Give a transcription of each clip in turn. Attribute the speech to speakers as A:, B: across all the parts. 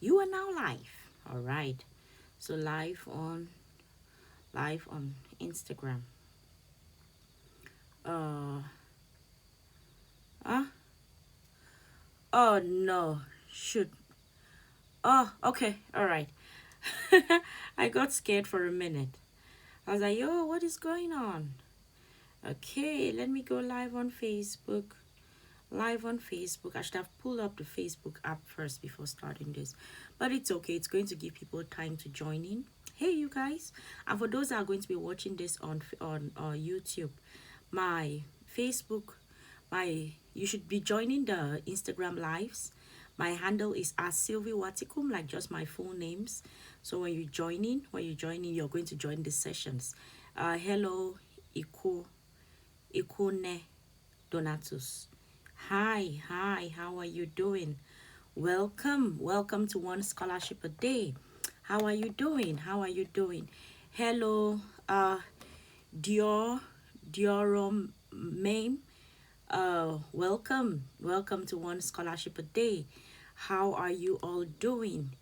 A: You are now live. All right. So live on Instagram. Uh huh? Oh no. Shoot. Oh, okay. All right. I got scared for a minute. I was like, yo, what is going on? Okay, let me go live on Facebook. Live on Facebook. I should have pulled up the Facebook app first before starting this. But it's okay. It's going to give people time to join in. Hey, you guys. And for those that are going to be watching this on YouTube, my Facebook, my you should be joining the Instagram lives. My handle is as Sylvie Watikum, like just my full names. So when you're joining, you're going to join the sessions. Hello, Ikune Donatus. Hi, how are you doing? Welcome to One Scholarship a Day. How are you doing? Hello, Dior, Diorom Mame. Welcome to One Scholarship a Day. How are you all doing?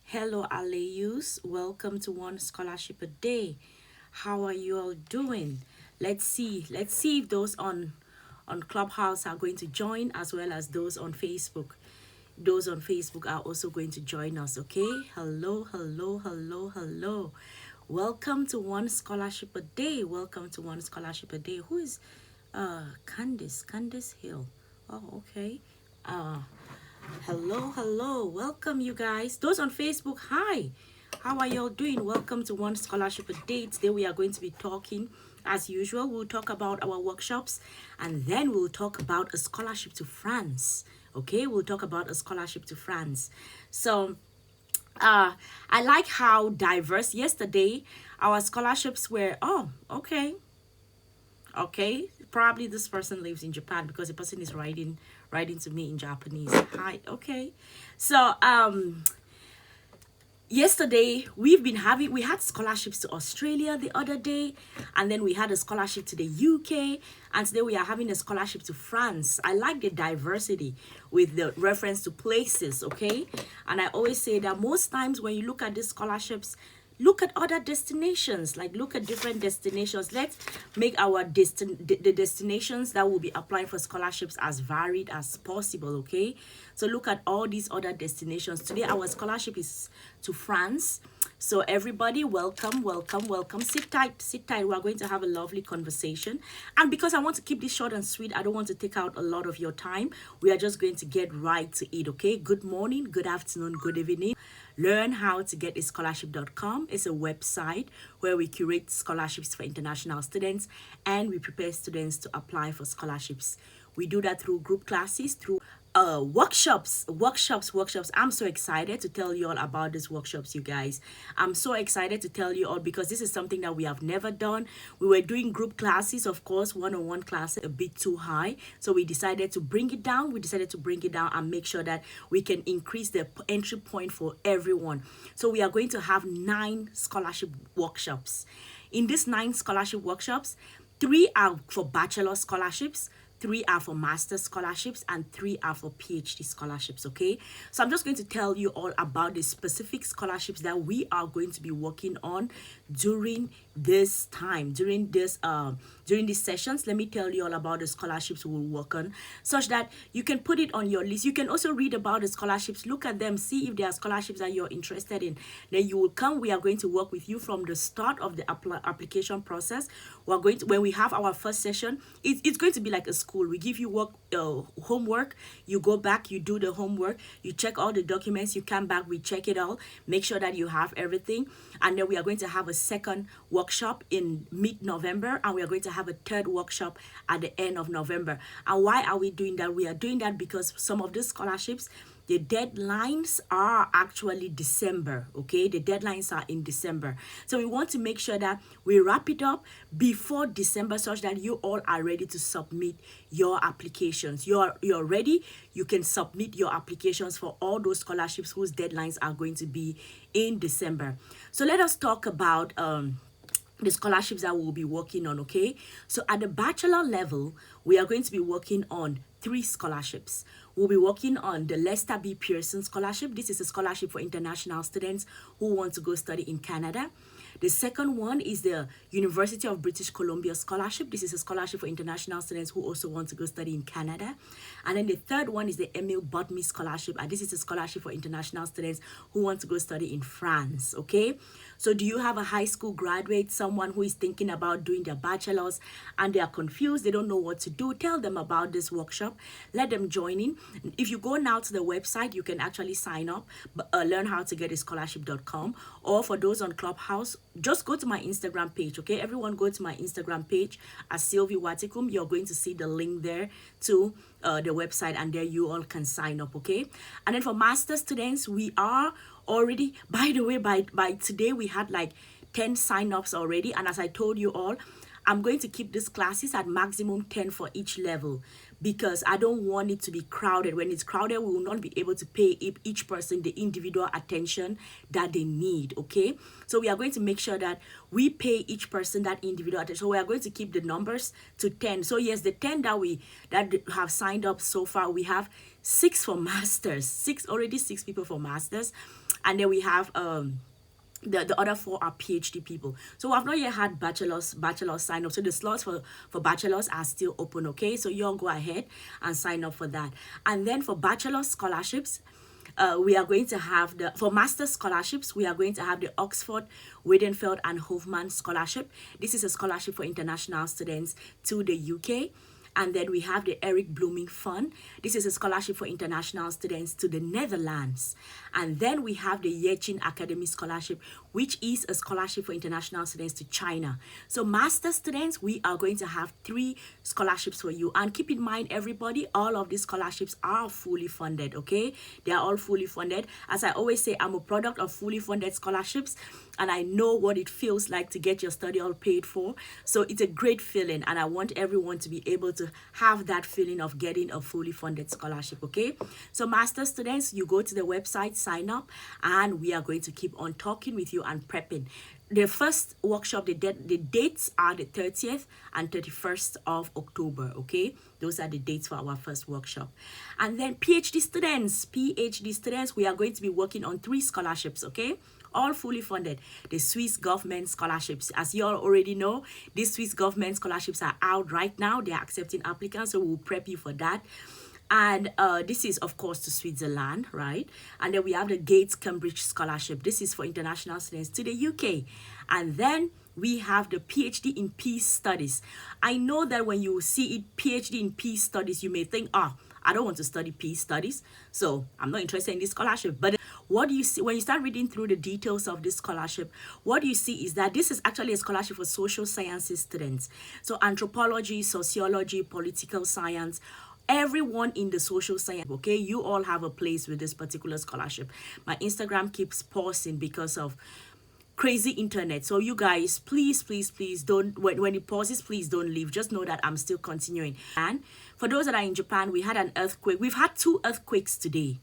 A: Hello, Aleus. Welcome to One Scholarship a Day. How are you all doing? Let's see if those on Clubhouse are going to join, as well as those on Facebook. Those on Facebook are also going to join us, okay? Hello. Welcome to One Scholarship a Day. Who is Candice Hill? Oh, okay. Hello. Welcome, you guys. Those on Facebook, hi. How are y'all doing? Welcome to One Scholarship a Day. Today we are going to be talking, as usual, we'll talk about our workshops, and then we'll talk about a scholarship to France. Okay, we'll talk about a scholarship to France. So, I like how diverse yesterday our scholarships were. Oh, okay. Probably this person lives in Japan because the person is writing to me in Japanese. Hi, okay. So, yesterday we had scholarships to Australia the other day, and then we had a scholarship to the UK, and today we are having a scholarship to France. I like the diversity with the reference to places, okay? And I always say that most times when you look at these scholarships, look at other destinations, like look at different destinations. Let's make our the destinations that will be applying for scholarships as varied as possible, okay? So look at all these other destinations. Today our scholarship is to France. So everybody, welcome. Sit tight. We're going to have a lovely conversation. And because I want to keep this short and sweet, I don't want to take out a lot of your time. We are just going to get right to it, okay? Good morning, good afternoon, good evening. Learn how to get a scholarship.com is a website where we curate scholarships for international students, and we prepare students to apply for scholarships. We do that through group classes, through workshops. I'm so excited to tell you all about these workshops, you guys. I'm so excited to tell you all because this is something that we have never done. We were doing group classes, of course, one-on-one classes a bit too high, so we decided to bring it down. And make sure that we can increase the entry point for everyone. So we are going to have 9 scholarship workshops. In these 9 scholarship workshops, 3 are for bachelor scholarships, 3 are for master scholarships, and 3 are for PhD scholarships, okay? So I'm just going to tell you all about the specific scholarships that we are going to be working on during this time, during these sessions. Let me tell you all about the scholarships we will work on, such that you can put it on your list. You can also read about the scholarships, look at them, see if there are scholarships that you're interested in. Then you will come. We are going to work with you from the start of the application process. We're going to, when we have our first session, it's going to be like a school. We give you homework, you go back, you do the homework, you check all the documents, you come back, we check it all, make sure that you have everything, and then we are going to have a second workshop in mid-November, and we are going to have a third workshop at the end of November. And why are we doing that? We are doing that because some of these scholarships, the deadlines are actually December, okay? The deadlines are in December. So we want to make sure that we wrap it up before December such that you all are ready to submit your applications. You're ready. You can submit your applications for all those scholarships whose deadlines are going to be in December. So let us talk about the scholarships that we'll be working on, okay? So at the bachelor level, we are going to be working on 3 scholarships. We'll be working on the Lester B. Pearson Scholarship. This is a scholarship for international students who want to go study in Canada. The second one is the University of British Columbia Scholarship. This is a scholarship for international students who also want to go study in Canada. And then the third one is the Emile Botmy Scholarship. And this is a scholarship for international students who want to go study in France, okay? So do you have a high school graduate, someone who is thinking about doing their bachelor's and they are confused, they don't know what to do? Tell them about this workshop. Let them join in. If you go now to the website, you can actually sign up, learnhowtogetaScholarship.com, or for those on Clubhouse, just go to my Instagram page, okay? Everyone go to my Instagram page as Sylvie Watikum. You're going to see the link there to the website, and there you all can sign up, okay? And then for master students, we are already, by the way, by today we had like 10 sign-ups already. And as I told you all, I'm going to keep these classes at maximum 10 for each level, because I don't want it to be crowded. When it's crowded, we will not be able to pay each person the individual attention that they need, okay? So we are going to make sure that we pay each person that individual attention. So we are going to keep the numbers to 10. So yes, the 10 that have signed up so far, we have 6 for masters, already 6 people for masters, and then we have the other 4 are PhD people. So I've not yet had bachelor's sign up. So the slots for bachelor's are still open, okay? So you all go ahead and sign up for that. And then for bachelor scholarships, we are going to have for master scholarships, we are going to have the Oxford, Weidenfeld and Hofmann Scholarship. This is a scholarship for international students to the UK. And then we have the Eric Blooming Fund. This is a scholarship for international students to the Netherlands. And then we have the Yechin Academy Scholarship, which is a scholarship for international students to China. So master students, we are going to have 3 scholarships for you. And keep in mind, everybody, all of these scholarships are fully funded, okay? They are all fully funded. As I always say, I'm a product of fully funded scholarships, and I know what it feels like to get your study all paid for. So it's a great feeling, and I want everyone to be able to have that feeling of getting a fully funded scholarship, okay? So master students, you go to the website, sign up, and we are going to keep on talking with you and prepping. The first workshop, the dates are the 30th and 31st of October, okay? Those are the dates for our first workshop. And then PhD students, we are going to be working on 3 scholarships, okay? All fully funded. The Swiss government scholarships. As you all already know, these Swiss government scholarships are out right now. They are accepting applicants, so we'll prep you for that. And this is, of course, to Switzerland, right? And then we have the Gates Cambridge Scholarship. This is for international students to the UK. And then we have the PhD in Peace Studies. I know that when you see it, PhD in Peace Studies, you may think, I don't want to study peace studies, so I'm not interested in this scholarship. But what do you see when you start reading through the details of this scholarship? What you see is that this is actually a scholarship for social sciences students. So anthropology, sociology, political science, everyone in the social science, okay? You all have a place with this particular scholarship. My Instagram keeps pausing because of crazy internet. So you guys, please don't, when it pauses, please don't leave. Just know that I'm still continuing. And for those that are in Japan, we had an earthquake. We've had 2 earthquakes today.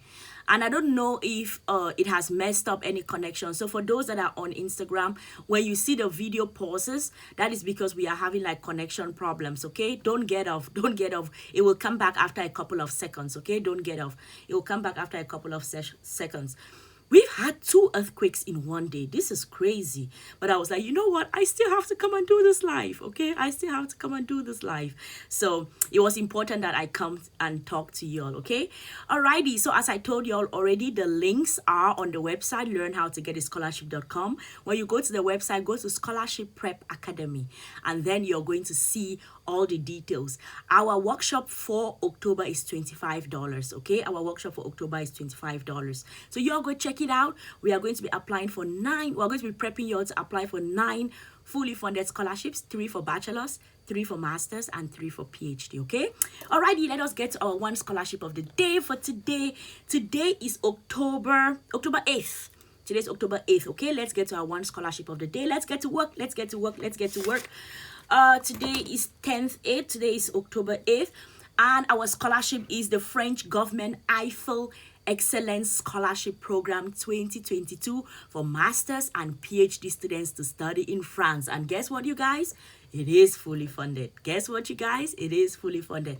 A: And I don't know if it has messed up any connection. So for those that are on Instagram, when you see the video pauses, that is because we are having like connection problems, okay? Don't get off. It will come back after a couple of seconds, okay? Don't get off. It will come back after a couple of seconds. We've had 2 earthquakes in one day. This is crazy. But I was like, you know what? I still have to come and do this live, okay? I still have to come and do this live. So it was important that I come and talk to you all, okay? Alrighty. So as I told you all already, the links are on the website, learnhowtogetaScholarship.com. When you go to the website, go to Scholarship Prep Academy, and then you're going to see all the details. Our workshop for October is $25, okay? Our workshop for October is $25. So you're going to check it out. We are going to be applying for 9. We're going to be prepping you all to apply for 9 fully funded scholarships, 3 for bachelor's, 3 for masters, and 3 for PhD, okay? Alrighty, let us get to our 1 scholarship of the day for today. Today is October 8th. Today's October 8th, okay? Let's get to our 1 scholarship of the day. Let's get to work. Today is 10th. Today is October 8th. And our scholarship is the French government Eiffel Excellence Scholarship Program 2022 for masters and PhD students to study in France. And guess what, you guys? It is fully funded. Guess what, you guys? It is fully funded.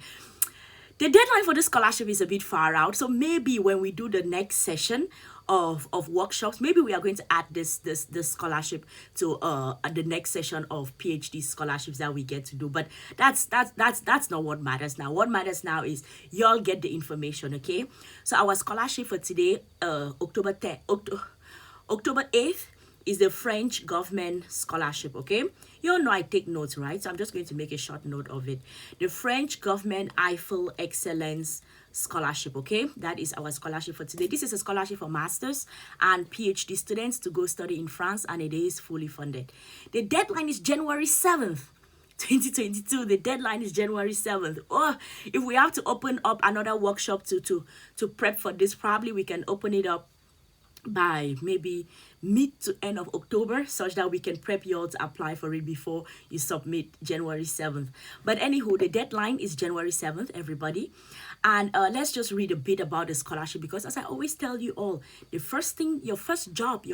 A: The deadline for the scholarship is a bit far out, so maybe when we do the next session of workshops, maybe we are going to add this scholarship to the next session of PhD scholarships that we get to do. But that's not what matters now. What matters now is y'all get the information, okay? So our scholarship for today, October 8th, is the French government scholarship, okay? You all know I take notes, right? So I'm just going to make a short note of it. The French government Eiffel Excellence Scholarship, okay? That is our scholarship for today. This is a scholarship for masters and PhD students to go study in France, and it is fully funded. The deadline is January 7th. 2022. The deadline is January 7th. Oh, if we have to open up another workshop to prep for this, probably we can open it up by maybe mid to end of October, such that we can prep you all to apply for it before you submit January 7th. But anywho, the deadline is January 7th, everybody. And let's just read a bit about the scholarship, because as I always tell you all, the first thing, your first job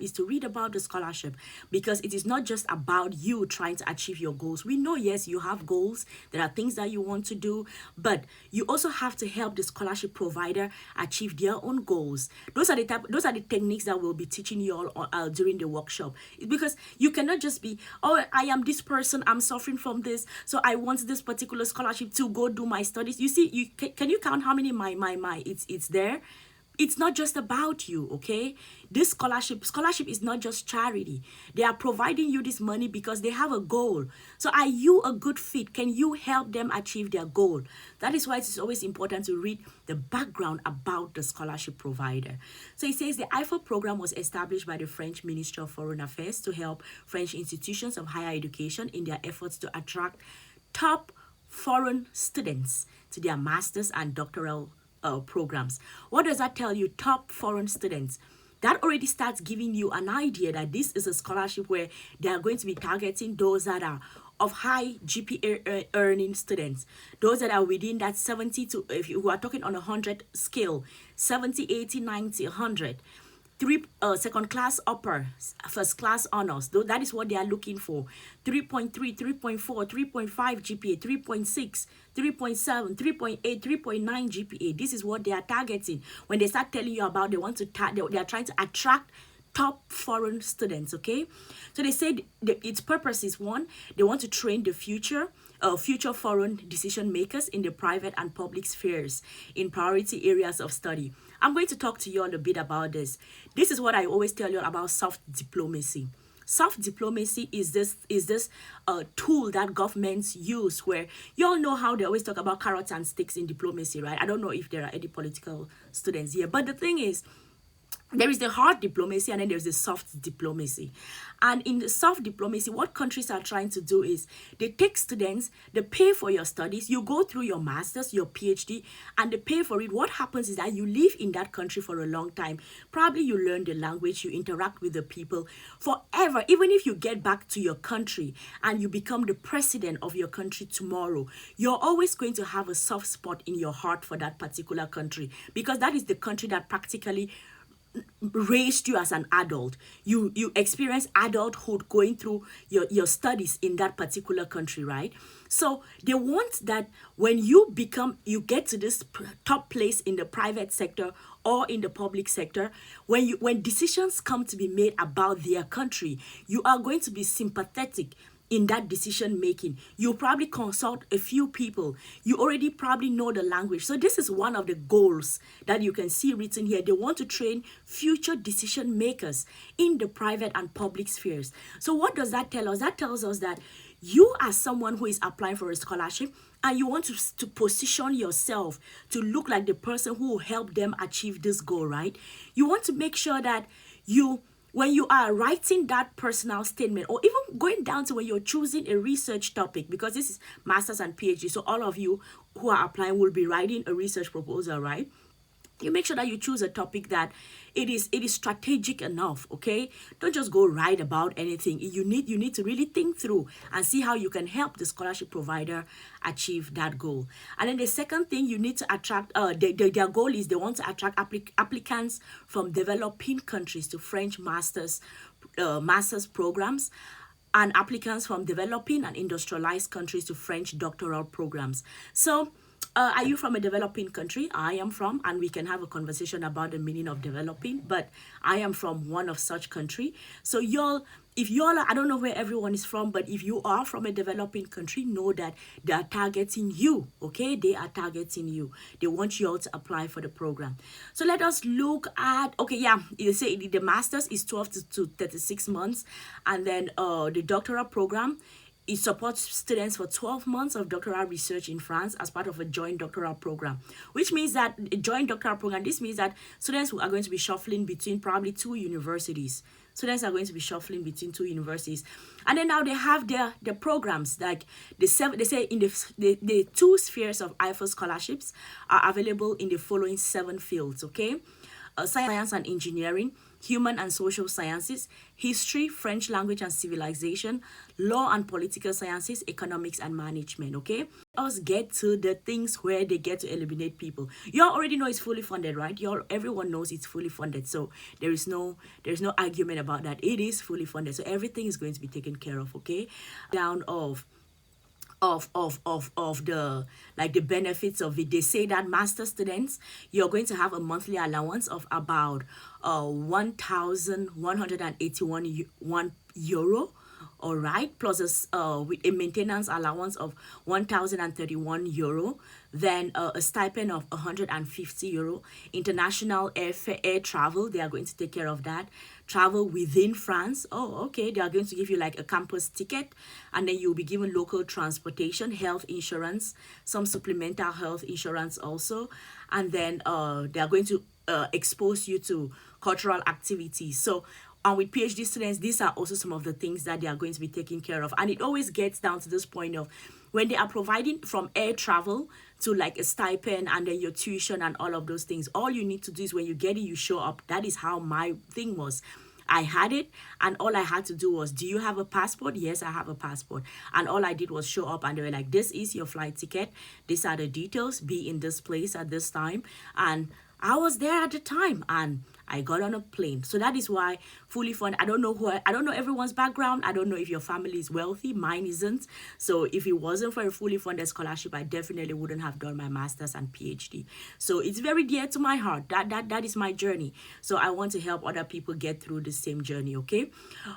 A: is to read about the scholarship, because it is not just about you trying to achieve your goals. We know, yes, you have goals, there are things that you want to do, but you also have to help the scholarship provider achieve their own goals. Those are the techniques that we'll be teaching you all during the workshop. Because you cannot just be, oh, I am this person, I'm suffering from this, so I want this particular scholarship to go do my studies. You see, can you count how many it's there? It's not just about you, okay? This scholarship is not just charity. They are providing you this money because they have a goal. So are you a good fit? Can you help them achieve their goal? That is why it is always important to read the background about the scholarship provider. So it says the Eiffel Program was established by the French Ministry of Foreign Affairs to help French institutions of higher education in their efforts to attract top foreign students to their master's and doctoral programs. What does that tell you? Top foreign students. That already starts giving you an idea that this is a scholarship where they are going to be targeting those that are of high GPA earning students, those that are within that 70 to, if you are talking on a 100 scale, 70, 80, 90, 100. Second class upper, first class honors. That is what they are looking for. 3.3, 3.4, 3.5 GPA, 3.6, 3.7, 3.8, 3.9 GPA. This is what they are targeting. When they start telling you about, they are trying to attract top foreign students, okay? So they said its purpose is, one, they want to train the future foreign decision makers in the private and public spheres in priority areas of study. I'm going to talk to you all a bit about this. This is what I always tell you about soft diplomacy. Soft diplomacy is this tool that governments use, where you all know how they always talk about carrots and sticks in diplomacy, right? I don't know if there are any political students here, but the thing is, there is the hard diplomacy and then there's the soft diplomacy. And in the soft diplomacy, what countries are trying to do is they take students, they pay for your studies, you go through your master's, your PhD, and they pay for it. What happens is that you live in that country for a long time. Probably you learn the language, you interact with the people forever. Even if you get back to your country and you become the president of your country tomorrow, you're always going to have a soft spot in your heart for that particular country, because that is the country that practically raised you as an adult. You experience adulthood going through your studies in that particular country, right? So they want that when you get to this top place in the private sector or in the public sector, when decisions come to be made about their country, you are going to be sympathetic in that decision making. You probably consult a few people. You already probably know the language. So this is one of the goals that you can see written here. They want to train future decision makers in the private and public spheres. So what does that tell us? That tells us that you, as someone who is applying for a scholarship, and you want to position yourself to look like the person who will help them achieve this goal, right? You want to make sure that when you are writing that personal statement, or even going down to when you're choosing a research topic, because this is master's and PhD, so all of you who are applying will be writing a research proposal, right? You make sure that you choose a topic that it is strategic enough, okay? Don't just go write about anything. You need to really think through and see how you can help the scholarship provider achieve that goal. And then the second thing, you need to attract, their goal is they want to attract applicants from developing countries to French master's programs, and applicants from developing and industrialized countries to French doctoral programs. So Are you from a developing country? I am from, and we can have a conversation about the meaning of developing, but I am from one of such country. So if y'all are, I don't know where everyone is from, but if you are from a developing country, know that they are targeting you, okay? They are targeting you. They want you all to apply for the program. So let us look at, okay, yeah, you say the master's is 12 to 36 months, and then the doctoral program, it supports students for 12 months of doctoral research in France as part of a joint doctoral program, which means that a joint doctoral program, this means that students are going to be shuffling between probably two universities. Students are going to be shuffling between two universities. And then now they have their programs, like they say in the two spheres of Eiffel scholarships are available in the following 7 fields, okay? Science and engineering, human and social sciences, history, French language and civilization, law and political sciences, economics and management, okay? Let's get to the things where they get to eliminate people. You all already know it's fully funded, right? Everyone knows it's fully funded, so there's no argument about that. It is fully funded, so everything is going to be taken care of, okay? Down of the the benefits of it. They say that master students, you're going to have a monthly allowance of about 1,181 euro, all right, plus with a maintenance allowance of 1,031 euro, then a stipend of 150 euro. International air travel, they are going to take care of that. Travel within France, oh, okay, they are going to give you like a campus ticket, and then you'll be given local transportation, health insurance, some supplemental health insurance also, and then they are going to expose you to cultural activities. So and with PhD students, these are also some of the things that they are going to be taking care of. And it always gets down to this point of when they are providing from air travel to like a stipend and then your tuition and all of those things, all you need to do is when you get it, you show up. That is how my thing was. I had it, and all I had to do was, do you have a passport? Yes, I have a passport. And all I did was show up, and they were like, this is your flight ticket. These are the details. Be in this place at this time. And I was there at the time, and I got on a plane. So that is why fully funded. I don't know everyone's background. I don't know if your family is wealthy. Mine isn't. So if it wasn't for a fully funded scholarship, I definitely wouldn't have done my master's and PhD. So it's very dear to my heart. That is my journey. So I want to help other people get through the same journey, okay?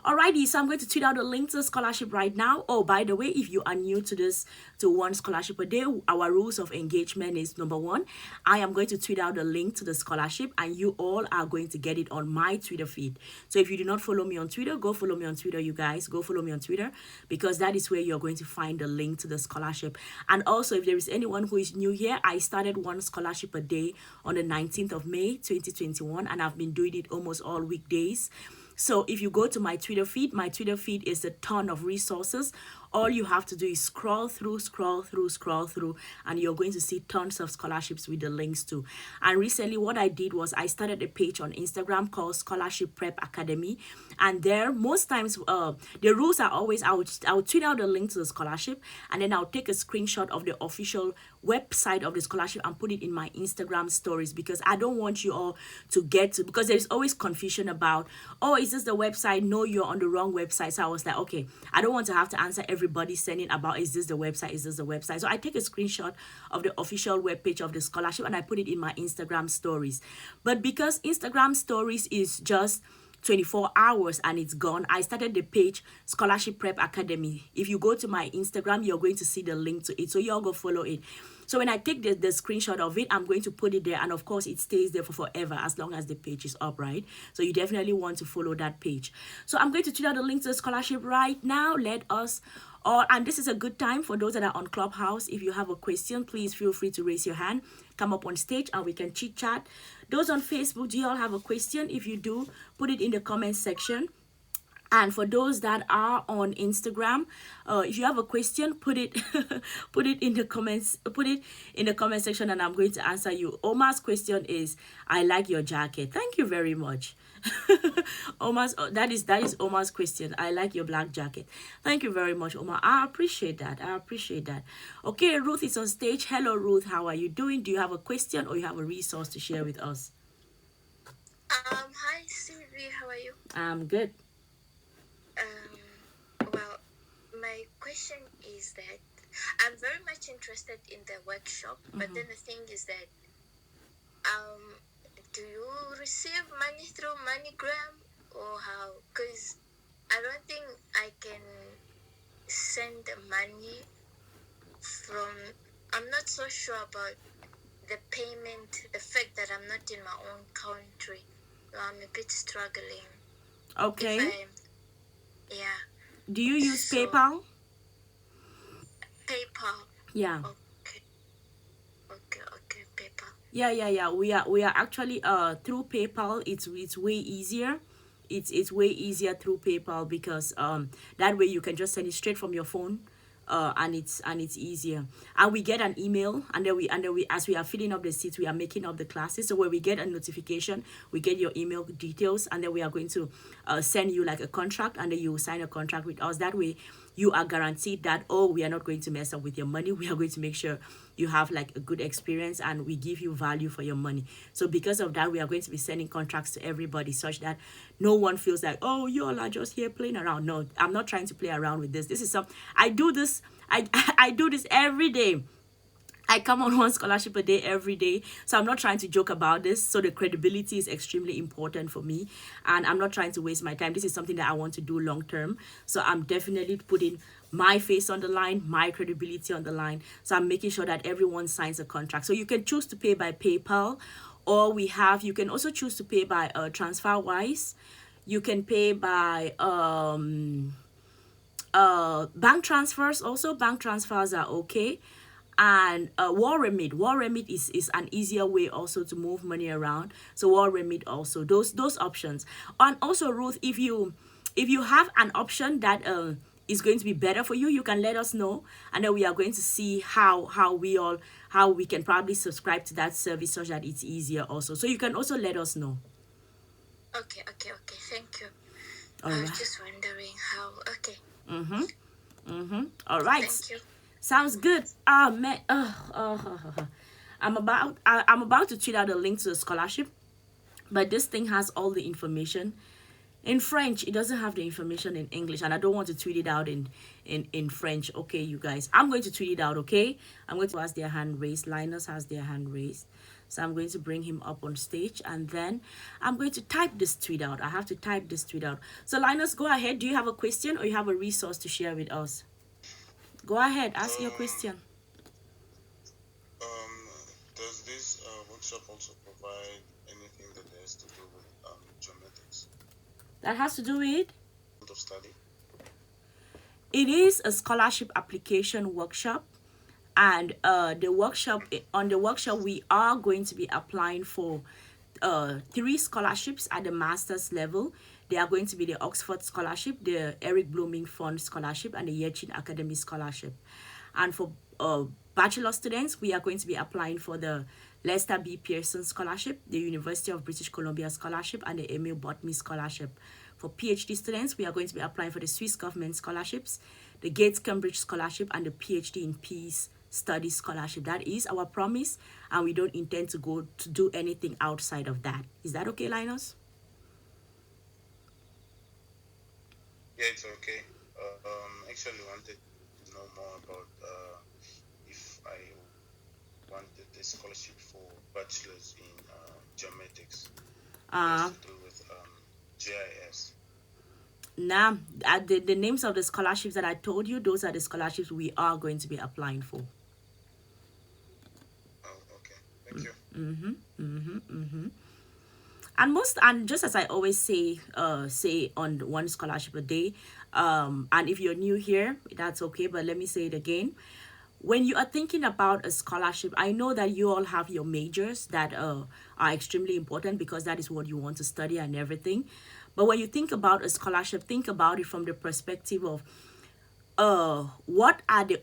A: Alrighty, so I'm going to tweet out a link to the scholarship right now. Oh, by the way, if you are new to this, to one scholarship a day, our rules of engagement is number 1, I am going to tweet out a link to the scholarship, and you all are going to get it on my Twitter feed. So if you do not follow me on Twitter, go follow me on Twitter, you guys. Go follow me on Twitter, because that is where you're going to find the link to the scholarship. And also, if there is anyone who is new here, I started one scholarship a day on the 19th of May 2021, and I've been doing it almost all weekdays. So if you go to my Twitter feed is a ton of resources. All you have to do is scroll through, and you're going to see tons of scholarships with the links to. And recently what I did was I started a page on Instagram called Scholarship Prep Academy. And there, most times, the rules are always, I would tweet out the link to the scholarship, and then I'll take a screenshot of the official website of the scholarship and put it in my Instagram stories, because I don't want you all to get to, because there's always confusion about, oh, is this the website? No, you're on the wrong website. So I was like, okay, I don't want to have to answer everybody sending about, is this the website? Is this the website? So I take a screenshot of the official webpage of the scholarship and I put it in my Instagram stories. But because Instagram stories is just 24 hours and it's gone, I started the page Scholarship Prep Academy. If you go to my Instagram, you're going to see the link to it, so y'all go follow it. So when I take the screenshot of it, I'm going to put it there, and of course it stays there for forever as long as the page is up, right? So you definitely want to follow that page. So I'm going to tweet out the link to the scholarship right now. Let us all, and this is a good time for those that are on Clubhouse. If you have a question, please feel free to raise your hand, come up on stage, and we can chit chat. Those on Facebook, do you all have a question? If you do, put it in the comment section. And for those that are on Instagram, if you have a question, put it put it in the comments, put it in the comment section, and I'm going to answer you. Omar's question is, I like your jacket. Thank you very much. That is Omar's question. I like your black jacket. Thank you very much, Omar. I appreciate that. Okay, Ruth is on stage. Hello, Ruth. How are you doing? Do you have a question or you have a resource to share with us?
B: Hi, Sylvie. How are you?
A: I'm good.
B: Well, my question is that I'm very much interested in the workshop, but then the thing is that, do you receive money through MoneyGram or how? Because I don't think I can send money from. I'm not so sure about the payment, the fact that I'm not in my own country. So I'm a bit struggling.
A: Okay.
B: Yeah.
A: Do you use PayPal?
B: PayPal.
A: Yeah.
B: Okay, PayPal.
A: Yeah. We are actually through PayPal. It's way easier. It's way easier through PayPal because that way you can just send it straight from your phone. And it's easier, and we get an email, and then we as we are filling up the seats, we are making up the classes. So when we get a notification, we get your email details, and then we are going to send you like a contract, and then you sign a contract with us. That way you are guaranteed that, oh, we are not going to mess up with your money. We are going to make sure you have like a good experience, and we give you value for your money. So because of that, we are going to be sending contracts to everybody such that no one feels like, oh, you all are just here playing around. No, I'm not trying to play around with this. This is some I do this I do this every day. I come on one scholarship a day every day. So I'm not trying to joke about this. So the credibility is extremely important for me. And I'm not trying to waste my time. This is something that I want to do long term. So I'm definitely putting my face on the line, my credibility on the line. So I'm making sure that everyone signs a contract. So you can choose to pay by PayPal, or you can also choose to pay by TransferWise. You can pay by bank transfers. Also, bank transfers are okay. And War Remit. War Remit is an easier way also to move money around. So War Remit also, those options. And also, Ruth, if you have an option that is going to be better for you, you can let us know, and then we are going to see how we can probably subscribe to that service so that it's easier also. So you can also let us know.
B: Okay. Thank you.
A: All
B: I
A: right.
B: was just wondering how. Okay.
A: All right.
B: Thank you.
A: Sounds good. Man. I'm about to tweet out a link to the scholarship, but this thing has all the information in French. It doesn't have the information in English, and I don't want to tweet it out in French. Okay, you guys, I'm going to tweet it out. Okay, I'm going to ask their hand raised. Linus has their hand raised, so I'm going to bring him up on stage, and then I'm going to type this tweet out. I have to type this tweet out. So Linus, go ahead. Do you have a question or you have a resource to share with us? Go ahead, ask your question.
C: Does this workshop also provide anything that has to do with geomatics?
A: That has to do with?
C: Of study.
A: It is a scholarship application workshop, and on the workshop we are going to be applying for 3 scholarships at the master's level. They are going to be the Oxford Scholarship, the Eric Blooming Fund Scholarship, and the Yechin Academy Scholarship. And for bachelor students, we are going to be applying for the Lester B. Pearson Scholarship, the University of British Columbia Scholarship, and the Emil Botmy Scholarship. For PhD students, we are going to be applying for the Swiss Government Scholarships, the Gates Cambridge Scholarship, and the PhD in Peace Studies Scholarship. That is our promise, and we don't intend to go to do anything outside of that. Is that okay, Linus?
C: Yeah, it's okay. Actually wanted to know more about if I wanted a scholarship for bachelor's in geomatics. Has to do with GIS.
A: Nah, the names of the scholarships that I told you, those are the scholarships we are going to be applying for.
C: Oh, okay. Thank you.
A: And just as I always say on one scholarship a day, and if you're new here, that's okay, but let me say it again. When you are thinking about a scholarship, I know that you all have your majors that are extremely important because that is what you want to study and everything. But when you think about a scholarship, think about it from the perspective of what are the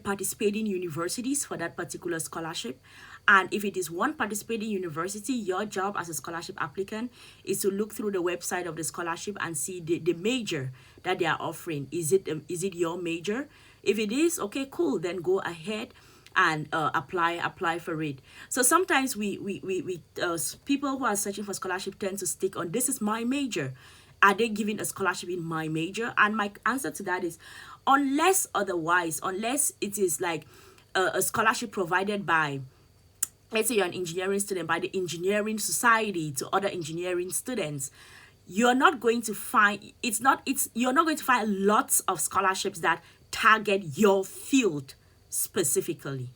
A: participating universities for that particular scholarship. And if it is one participating university, your job as a scholarship applicant is to look through the website of the scholarship and see the major that they are offering. Is it your major? If it is, okay, cool, then go ahead and apply for it. So sometimes we people who are searching for scholarship tend to stick on, this is my major, are they giving a scholarship in my major? And my answer to that is, unless otherwise, unless it is like a scholarship provided by, let's say you're an engineering student, by the engineering society to other engineering students, you're not going to find, you're not going to find lots of scholarships that target your field specifically.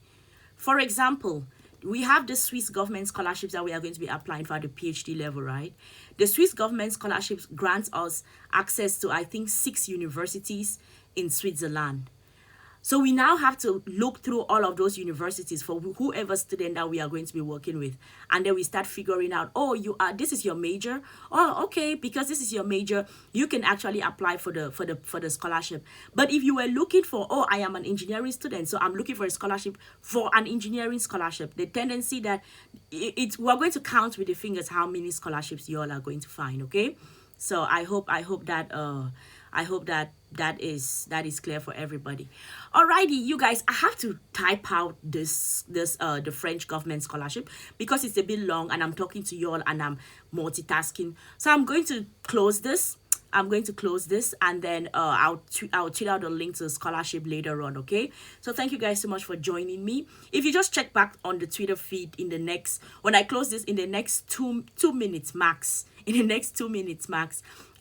A: For example, we have the Swiss government scholarships that we are going to be applying for at the PhD level, right? The Swiss government scholarships grants us access to, I think, 6 universities in Switzerland. So we now have to look through all of those universities for whoever student that we are going to be working with. And then we start figuring out, oh, this is your major. Oh, okay, because this is your major, you can actually apply for the scholarship. But if you were looking for, oh, I am an engineering student, so I'm looking for a scholarship for an engineering scholarship, the tendency that we're going to count with the fingers how many scholarships you all are going to find, okay? So I hope that is clear for everybody. Alrighty, you guys, I have to type out the French government scholarship because it's a bit long and I'm talking to you all and I'm multitasking. So I'm going to close this. And then I'll tweet out the link to the scholarship later on, okay? So thank you guys so much for joining me. If you just check back on the Twitter feed when I close this in the next two minutes max,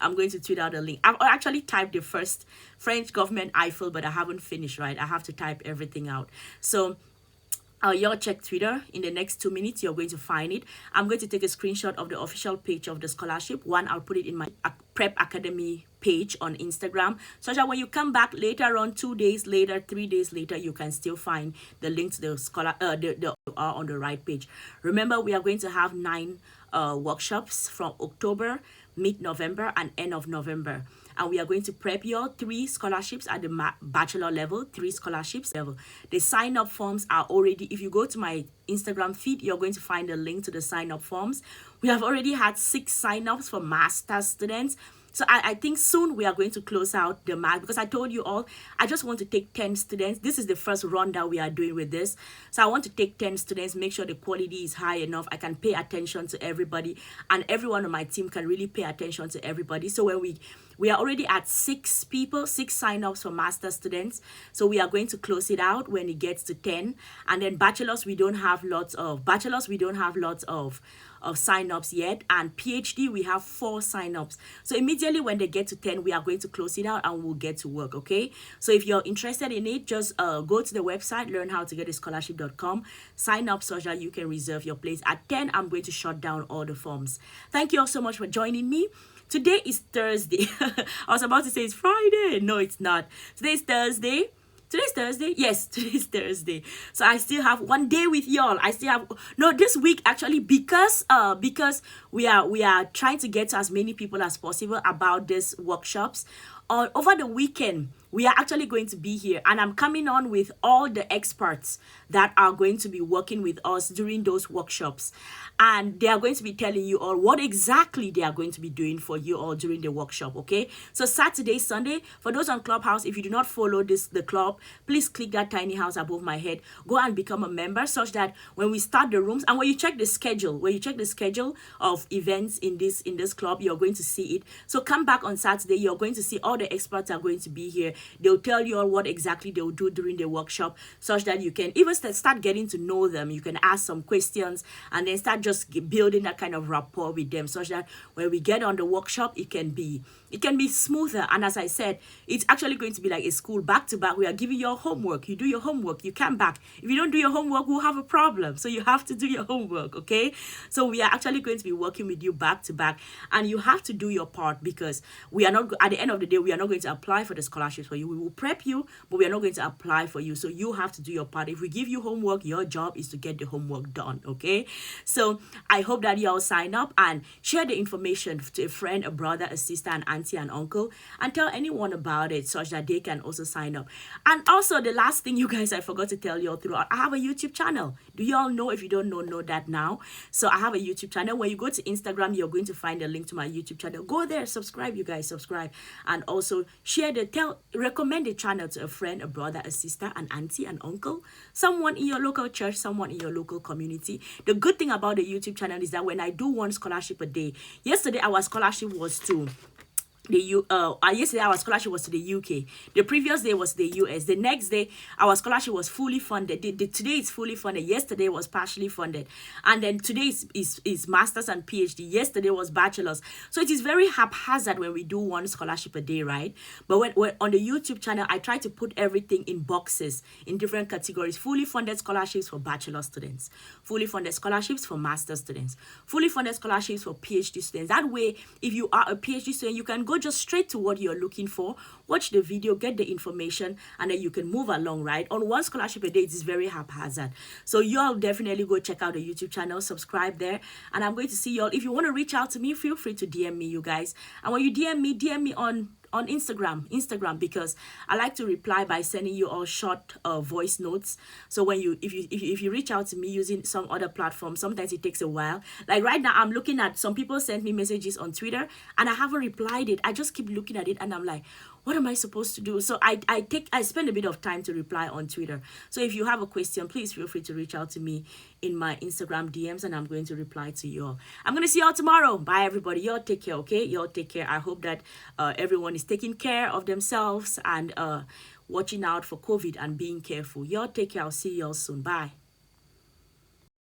A: I'm going to tweet out a link. I've actually typed the first French government Eiffel, but I haven't finished, right? I have to type everything out. So y'all check Twitter. In the next 2 minutes, you're going to find it. I'm going to take a screenshot of the official page of the scholarship. One, I'll put it in my Prep Academy page on Instagram, so that when you come back later on, 2 days later, 3 days later, you can still find the link to the on the right page. Remember, we are going to have 9 workshops from October, mid-November, and end of November. And we are going to prep your 3 scholarships at the bachelor level, 3 scholarships level. The sign-up forms are already, if you go to my Instagram feed, you're going to find a link to the sign-up forms. We have already had 6 sign-ups for master's students. So I think soon we are going to close out the math, because I told you all, I just want to take 10 students. This is the first run that we are doing with this. So I want to take 10 students, make sure the quality is high enough. I can pay attention to everybody, and everyone on my team can really pay attention to everybody. So when we are already at 6 people, 6 sign-ups for master students. So we are going to close it out when it gets to 10. And then bachelors, we don't have lots of sign-ups yet, and PhD we have 4 sign-ups. So immediately when they get to 10, we are going to close it out and we'll get to work, okay? So if you're interested in it, just go to the website, learnhowtogetascholarship.com, sign up so that you can reserve your place. At 10, I'm going to shut down all the forms. Thank you all so much for joining me. Today is Thursday. I was about to say it's Friday. No, it's not. Today is Thursday. Today's Thursday? Yes, today's Thursday. So I still have 1 day with y'all. This week actually, because we are trying to get to as many people as possible about these workshops. Over the weekend, we are actually going to be here, and I'm coming on with all the experts that are going to be working with us during those workshops, and they are going to be telling you all what exactly they are going to be doing for you all during the workshop, okay? So Saturday, Sunday, for those on Clubhouse, if you do not follow the club, please click that tiny house above my head, go and become a member, such that when we start the rooms, and when you check the schedule of events in this club, you're going to see it. So come back on Saturday, you're going to see all the experts are going to be here. They'll tell you all what exactly they'll do during the workshop, such that you can even start getting to know them. You can ask some questions and then start just building that kind of rapport with them, such that when we get on the workshop, it can be smoother. And as I said, it's actually going to be like a school back to back. We are giving you homework. You do your homework, you come back. If you don't do your homework, we'll have a problem. So you have to do your homework, okay? So we are actually going to be working with you back to back, and you have to do your part, because we are not, at the end of the day, we are not going to apply for the scholarships for you. We will prep you, but we are not going to apply for you. So you have to do your part. If we give you homework, your job is to get the homework done, okay? So I hope that you all sign up and share the information to a friend, a brother, a sister, an auntie, and uncle, and tell anyone about it, such that they can also sign up. And also, the last thing, you guys, I forgot to tell you all throughout, I have a YouTube channel. Do you all know? If you don't know that now. So I have a YouTube channel. When you go to Instagram, you're going to find a link to my YouTube channel. Go there, subscribe, you guys, subscribe, and also recommend the channel to a friend, a brother, a sister, an auntie, an uncle, someone in your local church, someone in your local community. The good thing about the YouTube channel is that when I do one scholarship a day, yesterday our scholarship was to yesterday our scholarship was to the UK. The previous day was the US. The next day our scholarship was fully funded. Today it's fully funded. Yesterday was partially funded, and then today is masters and PhD. Yesterday was bachelors. So it is very haphazard when we do one scholarship a day, right? But when on the YouTube channel, I try to put everything in boxes in different categories: fully funded scholarships for bachelor students, fully funded scholarships for master students, fully funded scholarships for PhD students. That way, if you are a PhD student, you can go just straight to what you're looking for, watch the video, get the information, and then you can move along, right? On one scholarship a day, it is very haphazard. So y'all definitely go check out the YouTube channel, subscribe there, and I'm going to see y'all. If you want to reach out to me, feel free to DM me, you guys. And when you DM me on Instagram, because I like to reply by sending you all short voice notes. So when if you reach out to me using some other platform, sometimes it takes a while. Like right now, I'm looking at some people sent me messages on Twitter and I haven't replied it. I just keep looking at it and I'm like, what am I supposed to do? So I spend a bit of time to reply on Twitter. So if you have a question, please feel free to reach out to me in my Instagram DMs and I'm going to reply to you all. I'm going to see y'all tomorrow. Bye, everybody. Y'all take care, okay? Y'all take care. I hope that everyone is taking care of themselves and watching out for COVID and being careful. Y'all take care. I'll see y'all soon. Bye.